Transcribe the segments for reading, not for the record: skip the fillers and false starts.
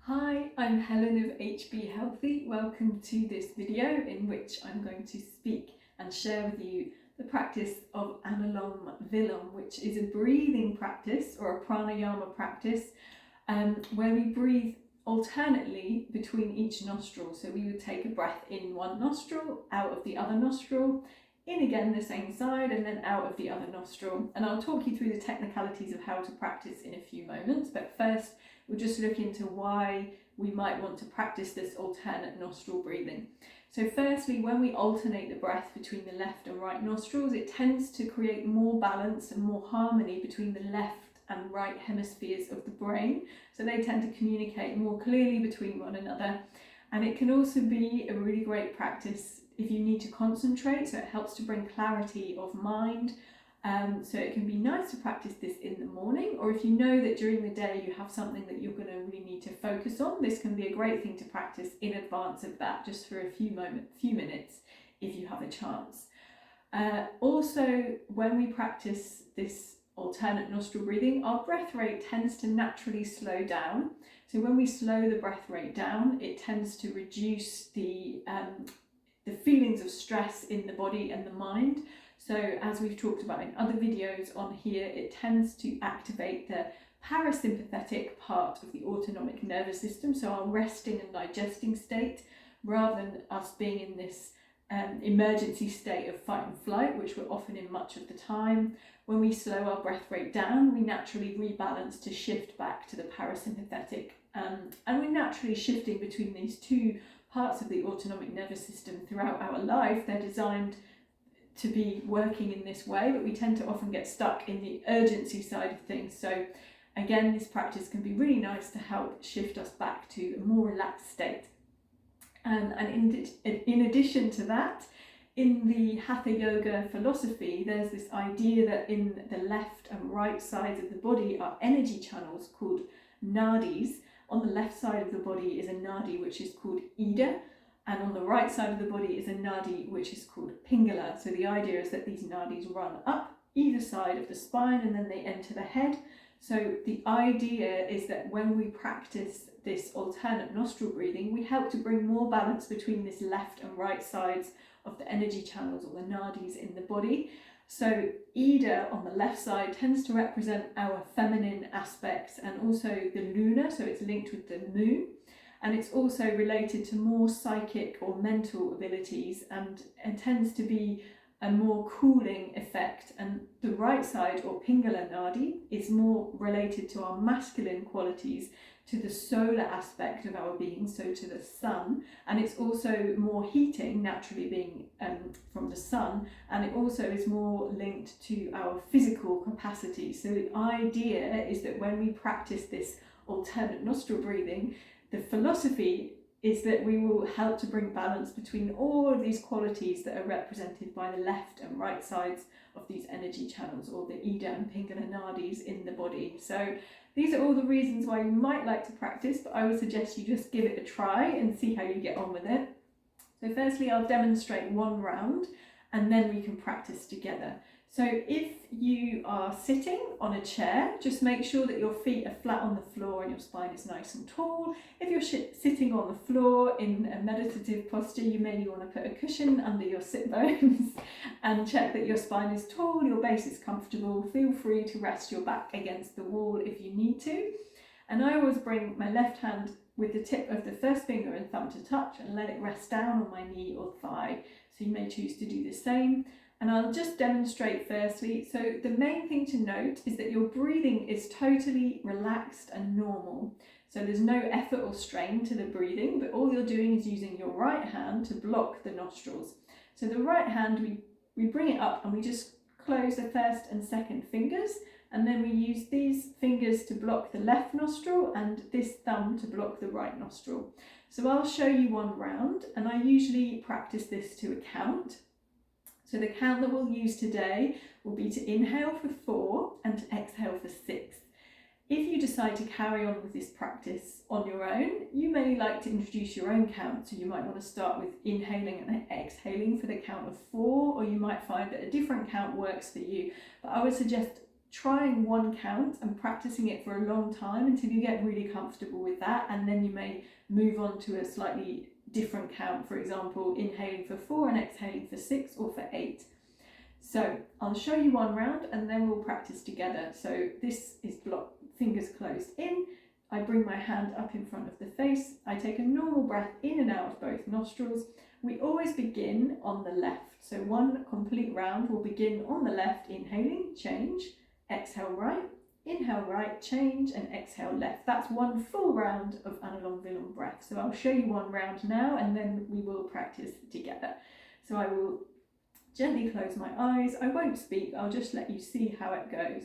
Hi, I'm Helen of HB Healthy. Welcome to this video in which I'm going to speak and share with you the practice of Anulom Vilom, which is a breathing practice or a pranayama practice where we breathe alternately between each nostril. So we would take a breath in one nostril, out of the other nostril, in again the same side, and then out of the other nostril. And I'll talk you through the technicalities of how to practice in a few moments, but first we'll just look into why we might want to practice this alternate nostril breathing. So firstly, when we alternate the breath between the left and right nostrils, it tends to create more balance and more harmony between the left and right hemispheres of the brain. So they tend to communicate more clearly between one another. And it can also be a really great practice if you need to concentrate, so it helps to bring clarity of mind. So it can be nice to practice this in the morning, or if you know that during the day you have something that you're going to really need to focus on, this can be a great thing to practice in advance of that, just for a few minutes if you have a chance. Also, when we practice this alternate nostril breathing, our breath rate tends to naturally slow down. So when we slow the breath rate down, it tends to reduce the feelings of stress in the body and the mind. So as we've talked about in other videos on here, it tends to activate the parasympathetic part of the autonomic nervous system, so our resting and digesting state, rather than us being in this emergency state of fight and flight, which we're often in much of the time. When we slow our breath rate down, we naturally rebalance to shift back to the parasympathetic, and we're naturally shifting between these two parts of the autonomic nervous system throughout our life. They're designed to be working in this way, but we tend to often get stuck in the urgency side of things. So again, this practice can be really nice to help shift us back to a more relaxed state. And in addition to that, in the Hatha Yoga philosophy, there's this idea that in the left and right sides of the body are energy channels called nadis. On the left side of the body is a nadi which is called Ida, and on the right side of the body is a nadi which is called Pingala. So the idea is that these nadis run up either side of the spine and then they enter the head. So the idea is that when we practice this alternate nostril breathing, we help to bring more balance between this left and right sides of the energy channels or the nadis in the body. So Ida on the left side tends to represent our feminine aspects and also the lunar, so it's linked with the moon. And it's also related to more psychic or mental abilities and tends to be a more cooling effect. And the right side, or Pingala Nadi, is more related to our masculine qualities, to the solar aspect of our being, so to the sun. And it's also more heating, naturally being from the sun, and it also is more linked to our physical capacity. So the idea is that when we practice this alternate nostril breathing, the philosophy is that we will help to bring balance between all of these qualities that are represented by the left and right sides of these energy channels, or the Ida and Pingala nadis in the body. So these are all the reasons why you might like to practice, but I would suggest you just give it a try and see how you get on with it. So firstly, I'll demonstrate one round and then we can practice together. So if you are sitting on a chair, just make sure that your feet are flat on the floor and your spine is nice and tall. If you're sitting on the floor in a meditative posture, you maybe want to put a cushion under your sit bones and check that your spine is tall, your base is comfortable. Feel free to rest your back against the wall if you need to. And I always bring my left hand with the tip of the first finger and thumb to touch and let it rest down on my knee or thigh. So you may choose to do the same. And I'll just demonstrate firstly. So the main thing to note is that your breathing is totally relaxed and normal. So there's no effort or strain to the breathing, but all you're doing is using your right hand to block the nostrils. So the right hand, we bring it up and we just close the first and second fingers, and then we use these fingers to block the left nostril and this thumb to block the right nostril. So I'll show you one round, and I usually practice this to a count. So the count that we'll use today will be to inhale for 4 and to exhale for 6. If you decide to carry on with this practice on your own, you may like to introduce your own count. So you might want to start with inhaling and exhaling for the count of 4, or you might find that a different count works for you. But I would suggest trying one count and practicing it for a long time until you get really comfortable with that, and then you may move on to a slightly different count, for example inhaling for 4 and exhaling for 6 or for 8. So I'll show you one round and then we'll practice together. So this is fingers closed in. I bring my hand up in front of the face. I take a normal breath in and out of both nostrils. We always begin on the left. So one complete round will begin on the left, inhaling, change, exhale right, inhale right, change, and exhale left. That's one full round of Anulom Vilom breath. So I'll show you one round now and then we will practice together. So I will gently close my eyes. I won't speak, I'll just let you see how it goes.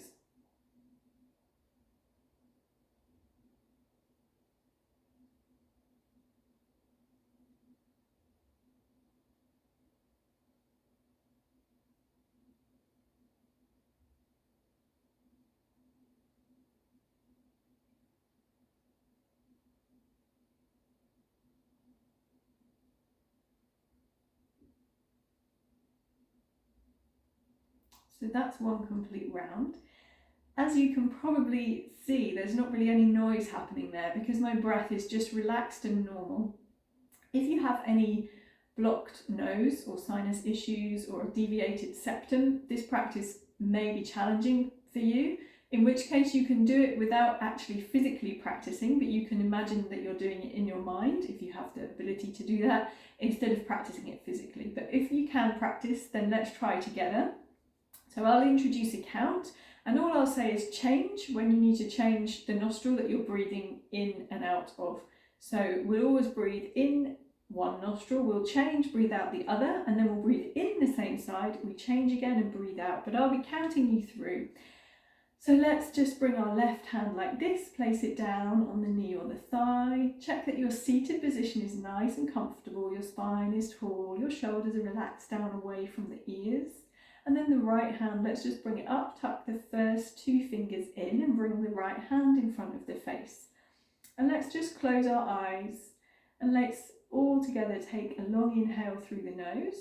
So that's one complete round. As you can probably see, there's not really any noise happening there because my breath is just relaxed and normal. If you have any blocked nose or sinus issues or a deviated septum, this practice may be challenging for you, in which case you can do it without actually physically practicing, but you can imagine that you're doing it in your mind if you have the ability to do that instead of practicing it physically. But if you can practice, then let's try together. So I'll introduce a count and all I'll say is change when you need to change the nostril that you're breathing in and out of. So we'll always breathe in one nostril, we'll change, breathe out the other, and then we'll breathe in the same side, we change again and breathe out, but I'll be counting you through. So let's just bring our left hand like this, place it down on the knee or the thigh, check that your seated position is nice and comfortable, your spine is tall, your shoulders are relaxed down away from the ears. And then the right hand, let's just bring it up, tuck the first 2 fingers in and bring the right hand in front of the face. And let's just close our eyes and let's all together take a long inhale through the nose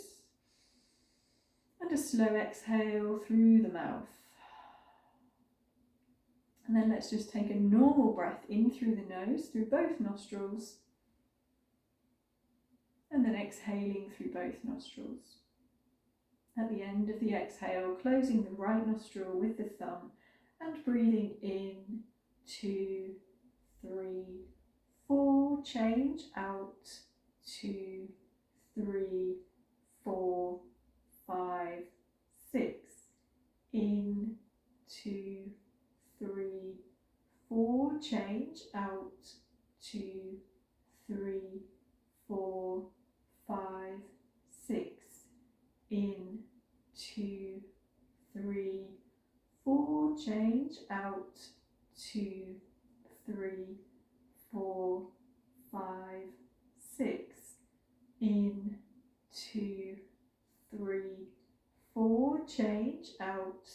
and a slow exhale through the mouth. And then let's just take a normal breath in through the nose, through both nostrils, and then exhaling through both nostrils. At the end of the exhale, closing the right nostril with the thumb and breathing in 2, 3, 4, change out 2, 3, 4, 5, 6, in 2, 3, 4, change out 2, 3, 4, 5, 6, in 2, 3, 4, change out 2, 3, 4, 5, 6, in 2, 3, 4, change out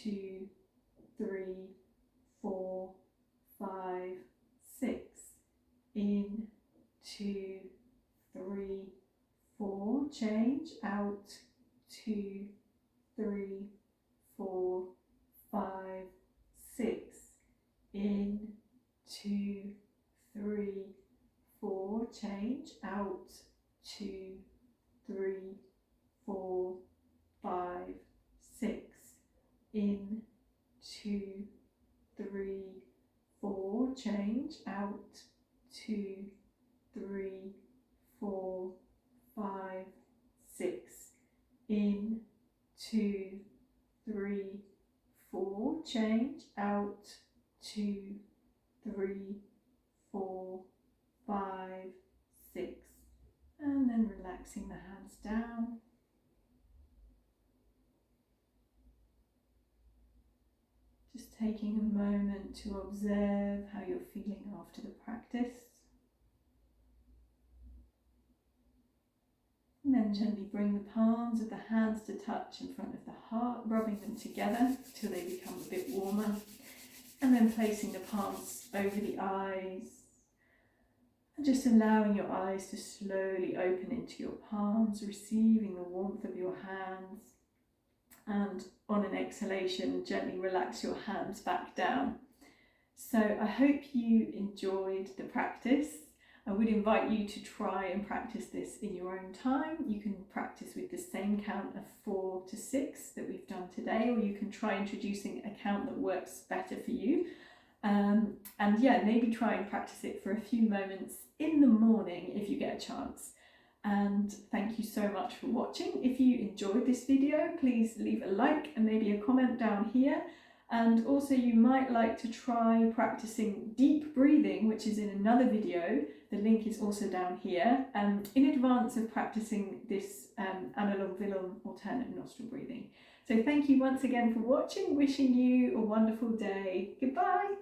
2, 3, 4, 5, 6, in 2, 3, 4, change out 2, 3, 4, 5, 6, in 2, 3, 4, change out 2, 3, 4, 5, 6, in 2, 3, 4, change out 2, 3, 4, 5, 6, in 2, 3, 4, change out 2, 3, 4, 5, 6, and then relaxing the hands down. Just taking a moment to observe how you're feeling after the practice. And then gently bring the palms of the hands to touch in front of the heart, rubbing them together till they become a bit warmer. And then placing the palms over the eyes. And just allowing your eyes to slowly open into your palms, receiving the warmth of your hands. and on an exhalation, gently relax your hands back down. So I hope you enjoyed the practice. I would invite you to try and practice this in your own time. You can practice with the same count of 4 to 6 that we've done today, or you can try introducing a count that works better for you. And yeah, maybe try and practice it for a few moments in the morning if you get a chance. And thank you so much for watching. If you enjoyed this video, please leave a like and maybe a comment down here. And also you might like to try practicing deep breathing, which is in another video. The link is also down here, in advance of practicing this Anulom Vilom alternate nostril breathing. So thank you once again for watching, wishing you a wonderful day. Goodbye.